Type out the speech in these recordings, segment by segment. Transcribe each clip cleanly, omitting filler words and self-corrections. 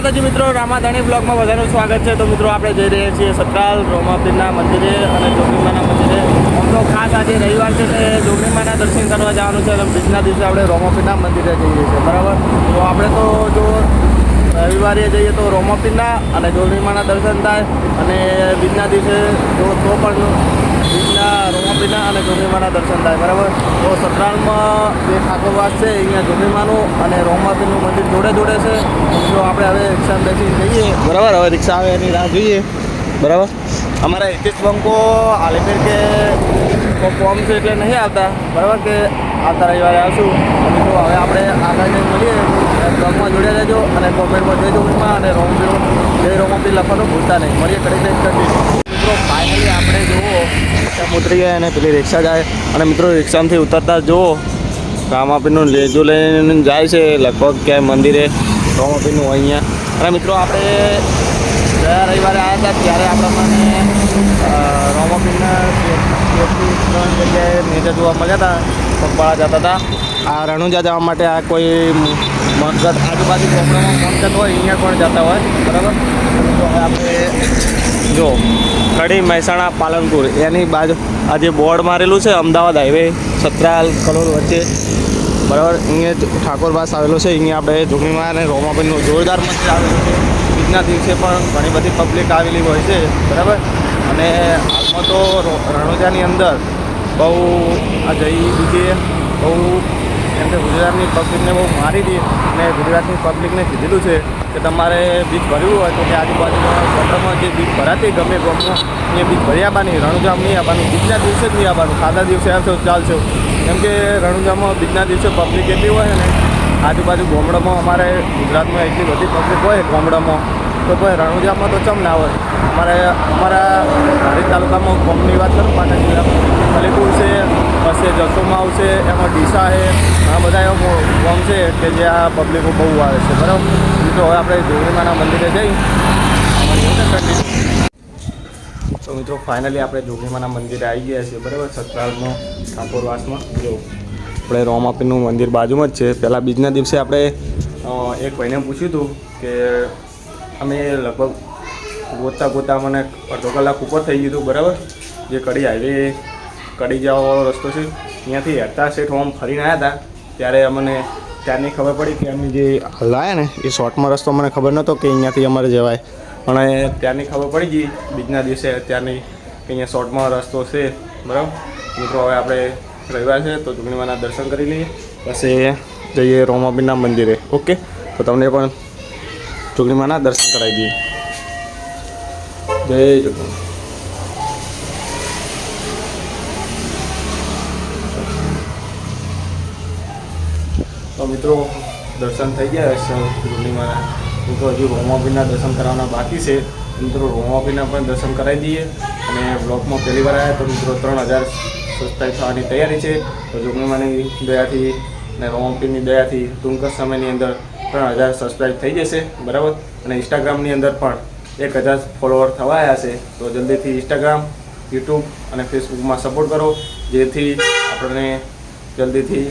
માતાજી મિત્રો, રામાધાણી બ્લોગમાં બધાનું સ્વાગત છે। તો મિત્રો આપણે જઈ રહ્યા છીએ સતરાલ રોમાપીરના મંદિરે અને જોગણીમાના મંદિરે। આમ તો ખાસ આજે રવિવાર છે એટલે જોગણીમાના દર્શન કરવા જવાનું છે અને બીજના દિવસે આપણે રોમાપીરના મંદિરે જઈએ છીએ, બરાબર। તો આપણે તો જો રવિવારે જઈએ તો રોમાપીરના અને જોગણીમાના દર્શન થાય અને બીજના દિવસે જો તો પણ બીજના રોમાપીરના અને જોગણીમાના દર્શન થાય, બરાબર। તો સતરાલમાં જે ઠાકોરવાસ છે અહીંયા જોગણીમાનું અને રોમાપીરનું મંદિર જોડે જોડે છે। જો આપણે હવે રિક્ષા બેસીને જઈએ, બરાબર। હવે રિક્ષા આવે એની રાહ જોઈએ, બરાબર। અમારા હિતેશ બંકો આલેમેર કે ફોર્મ છે એટલે નહીં આવતા, બરાબર, કે આવતા રવિવારે આવશું। અને જો હવે આપણે આગળ જઈને મળીએ, બ્લોગમાં જોડે રહેજો અને કોમેન્ટમાં જય જોગણીમાં અને રોમાપીર લખવાનું ભૂલતા નહીં। મળીએ કરી મિત્રો, ફાઇનલી આપણે જુઓ રિક્ષા ઉતરી ગયા અને પેલી રિક્ષા જાય અને મિત્રો રિક્ષામાંથી ઉતરતા જુઓ રામાપીરનું લેજો લઈને જાય છે લગભગ ક્યાંય મંદિરે રોમાપીરનું અહીંયા। અને મિત્રો આપણે ગયા રવિવારે આવ્યા હતા ત્યારે આપણને રોમાપીરના 3 જગ્યાએ નીચે જોવા મળ્યા હતા, પગપાળા જતા હતા। આ રણુજા જવા માટે આ કોઈ મગજ આજુબાજુ ગામડામાં પહોંચતા હોય અહીંયા પણ જતા હોય, બરાબર। તો આપણે જો કડી મહેસાણા પાલનપુર એની બાજુ આ જે બોર્ડ મારેલું છે અમદાવાદ હાઈવે સતરાલ કલોલ વચ્ચે, બરાબર, અહીંયા જ ઠાકોરવાસ આવેલો છે। અહીંયા આપણે જોગણીમાં અને રોમાપીરનું જોરદાર મંદિર આવેલું છે। બીજના દિવસે પણ ઘણી બધી પબ્લિક આવેલી હોય છે, બરાબર। અને હાલમાં તો રણોજાની અંદર બહુ આ જઈ બીજે બહુ એમ કે ગુજરાતની પબ્લિકને બહુ મારી હતી અને ગુજરાતની પબ્લિકને કીધેલું છે કે તમારે બીજ ભરવું હોય તો કે આજુબાજુના ગામડામાં જે બીજ ભરાતી ગમે ગામમાં એ બીજ ભરી આવવાની, રણુજામાં નહીં આવવાનું, બીજના દિવસે જ નહીં આવવાનું, ખાધા દિવસે આવશો ચાલશે। કેમ કે રણુજામાં બીજના દિવસે પબ્લિક એટલી હોય ને આજુબાજુ ગામડામાં અમારે ગુજરાતમાં એટલી બધી પબ્લિક હોય ગામડામાં તો કોઈ રણુજામાં તો ચમ ના હોય। અમારા ધારી તાલુકામાં ગામની વાત કરું, પાટણ જિલ્લામાં અલીપુર છે, પછી જસોમાં આવશે, એમાં ડીસા છે, ઘણા બધા એવા ગામ છે કે જ્યાં પબ્લિકો બહુ આવે છે, બરાબર। તો હવે આપણે જોગણીમાના મંદિરે જઈ તો મિત્રો ફાઇનલી આપણે જોગણીમાના મંદિરે આવી ગયા છીએ, બરાબર, સતરાલમાં ઠાકોરવાસમાં। જો આપણે રોમાપીરનું મંદિર બાજુમાં જ છે। પહેલાં બીજના દિવસે આપણે એક ભાઈને પૂછ્યું હતું કે અમે લગભગ ગોતા મને અડધો કલાક ઉપર થઈ ગયું હતું, બરાબર। જે કડી હાઈવે કડી જવાવાળો રસ્તો છે અહીંયાથી હેઠતા સેઠ હોમ ફરીને આવ્યા હતા ત્યારે અમને ત્યારની ખબર પડી કે અમે જે હલાયા ને એ શોર્ટમાં રસ્તો મને ખબર નહોતો કે અહીંયાથી અમારે જવાય, પણ ત્યારની ખબર પડી ગઈ બીજના દિવસે ત્યારની કે અહીંયા શોર્ટમાં રસ્તો છે, બરાબર। મિત્રો હવે આપણે રવિવાર છે તો જોગણીમાના દર્શન કરી લઈએ, પછી જઈએ રોમાપીરના મંદિરે, ઓકે। તો તમને પણ જોગણીમાના દર્શન કરાવી દઈએ। જય જોગણી। તો મિત્રો દર્શન થઈ ગયા છે જોગણીમાના। મિત્રો હજુ રોમાપીરના દર્શન કરવાના બાકી છે, મિત્રો રોમાપીરના પણ દર્શન કરાવી દઈએ। અને બ્લોગમાં પહેલી વાર આવ્યા તો મિત્રો 3000 સબસ્ક્રાઈબ થવાની તૈયારી છે। તો જોગણીમાની દયાથી અને રોમાપીરની દયાથી ટૂંક જ સમયની અંદર 3000 સબસ્ક્રાઈબ થઈ જશે, બરાબર। અને ઇન્સ્ટાગ્રામની અંદર પણ 1000 ફોલોવર થવા આવ્યા છે। તો જલ્દીથી ઇન્સ્ટાગ્રામ, યુટ્યુબ અને ફેસબુકમાં સપોર્ટ કરો જેથી આપણને જલ્દીથી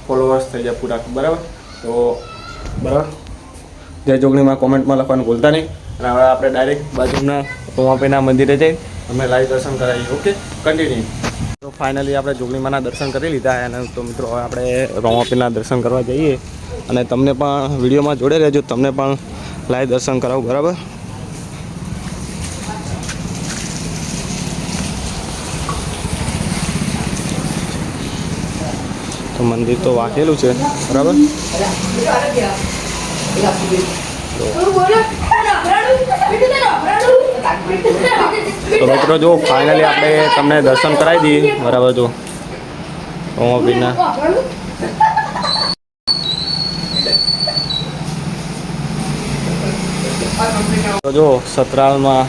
ફોલોવર્સ થઈ જાય પૂરા, બરાબર। તો બરાબર, જય જોગણીમાં કોમેન્ટમાં લખવાનું ભૂલતા નહીં। અને હવે આપણે ડાયરેક્ટ બાજુના રોમાપીરના મંદિરે જઈ અમે લાઈવ દર્શન કરાવીએ, ઓકે, કન્ટિન્યુ। તો ફાઇનલી આપણે જોગણીમાના દર્શન કરી લીધા અને તો મિત્રો હવે આપણે રોમાપીરના દર્શન કરવા જઈએ અને તમને પણ વિડીયોમાં જોડે રહેજો, તમને પણ લાઈવ દર્શન કરાવું, બરાબર। તો મંદિર તો વાંકેલું છે, બરાબર। તો મિત્રો જો ફાઇનલી આપણે તમને દર્શન કરાવી દઈએ, બરાબર। જો રોમાપીરના તો જો સતરાલમાં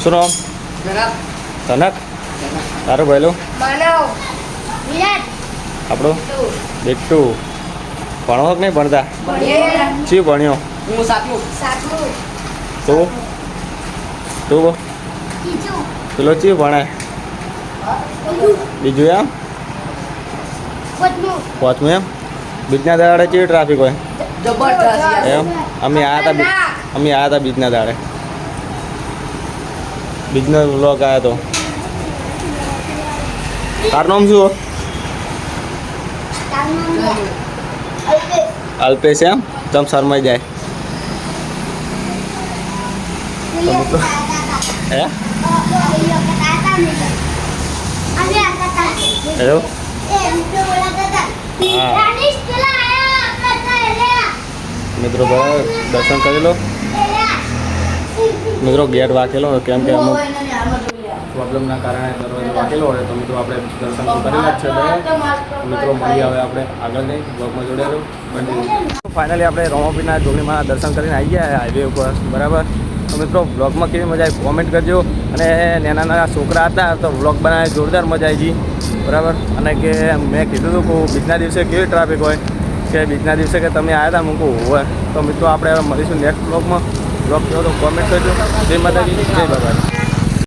શું નામ? તનક તારું ભાઈલું આપણો બેટુ ભણો કે નહીં ભણતા? શી ભણ્યો તું? પેલો ચી ભણે? બીજું એમ પાંચમું એમ? બીજના દાડે ચી ટ્રાફિક હોય જબરદસ્ત એમ? અમે આવ્યા હતા બીજના દાડે બીજનો વ્લોગ આવ્યો હતો. તારું નામ શું? અલ્પેશ એમ તમ શરમાઈ જાય હે હેલો મિત્રો બરાબર દર્શન કરી લો મિત્રો. ગેટ વાંકેલો કેમ કે અમુક પ્રોબ્લેમના કારણે દરવાજો વાંકેલો હોય તો મિત્રો આપણે દર્શન તો કરેલા જ છે. મિત્રો મળી આવે આપણે આગળ નહીં બ્લોગમાં જોડાયેલું. ફાઇનલી આપણે રોમાપીરના જોગણીમાં દર્શન કરીને આવી ગયા હાઈવે ઉપર બરાબર. તો મિત્રો બ્લોગમાં કેવી મજા આવી કોમેન્ટ કરજો. અને નાના નાના છોકરા હતા તો બ્લોગ બનાવે જોરદાર મજા આવી ગઈ બરાબર. અને કે મેં કીધું હતું કે બીજના દિવસે કેવી ટ્રાફિક હોય કે બીજના દિવસે કે તમે આવ્યા હતા મૂકું હોય. તો મિત્રો આપણે હવે મળીશું નેક્સ્ટ બ્લોગમાં. બ્લોગ જોવો તો કોમેન્ટ કરજો. જય માતાજી જય બાબા.